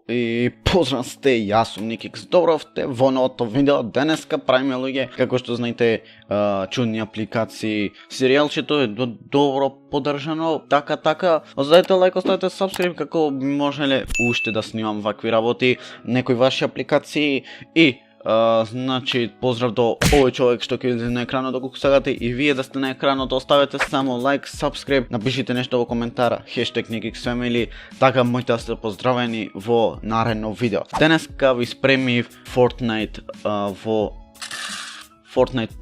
и поздрав сте, јас сум Никикс. Добро сте во новото видео. Денеска правиме луѓе, како што знаете, чудни апликации. Серијалчето е добро поддржано, така. Оставете лайк, оставете сабскрип како можеле уште да снимам вакви работи, некои ваши апликации и значи поздрав до овој човек што ќе видите на екранот, доколку сакате и вие да сте на екранот, оставете само лайк, сабскрип, напишите нешто во коментара, #NikixFamily, така можете да сте поздравени во наредно видео. Денеска ви спремив Fortnite во Fortnite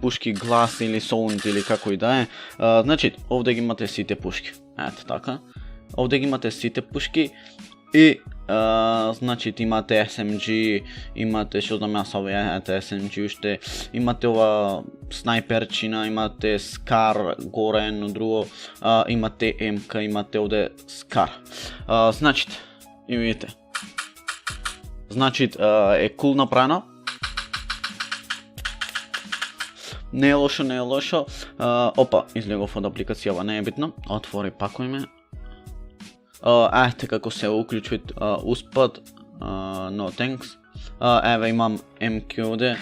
пушки глас или sound или како и да е. Значи, овде ги имате сите пушки. Ето така. Овде ги имате сите пушки и значи имате SMG, имате што знам јас овие SMG уште, имате ова снайперчина, имате Scar горе едно друго, имате МК, имате овде Scar. Значи, и видите. Значи е кул направено. Не е лошо. Опа, излегов од апликацијава, не е битно. Отвори пакујме. Ете како се уклучува успад, no thanks. Еве имам МК овде.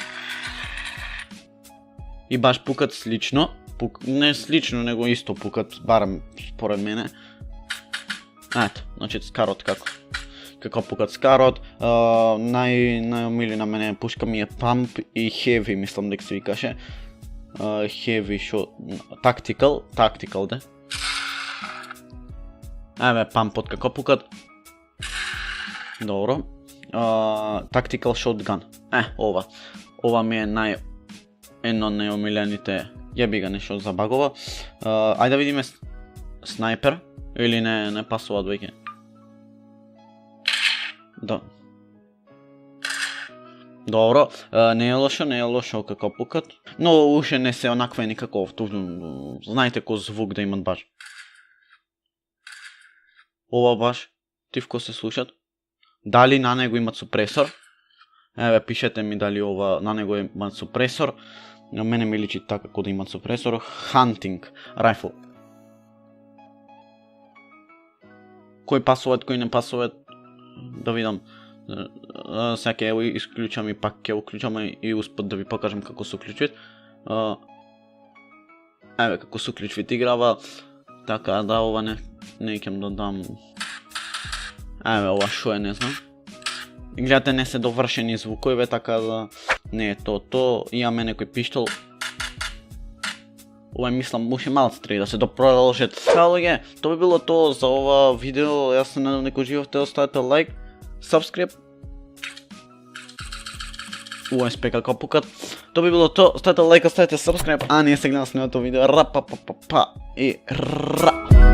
И баш пукат слично, не слично, него исто пукат, барем според мене. Ето, значи Скарот како пукат Скарот. Најомили на мене пушка ми е Pump и Heavy, мислам дека се викаше. Heavy шо, Tactical де. Еве пампот како пукат. Добро. Tactical Shotgun. Ова ми е едно од најомилените. Јеби га нешто забагува. Ајде да видиме снайпер или не пасува двајке. Да. Добро, не е лошо како пукат, но уште не се онаква никако, знаете кој звук да имат баш. Ова баш, тивко се слушат. Дали на него имат супресор? Еве, пишете ми дали ова на него имат супресор. На мене ми личи така како да имат супресор. Hunting rifle. Кој пасуваат, кој не пасуваат, да видам. Сега ќе исклучам и пак ќе уклучам и успат да ви покажам како се уклучуваат. Еве како се уклучуваат играва. Така да, ова не ќе да дам. Еве ова шо е, не знам. И гледате, не се довршени звукови, така да не е то. Имаме некој пиштол. Ова мислам уште малце треба да се допродолжат. Луѓе, тоа би било тоа за ова видео. Јас се надам дека уживавте, оставете лайк, сабскрип. УСП како пукат. Тоа би било тоа, оставете лайк, оставете сабскрип, а ние се гледаме следното видео. И ра.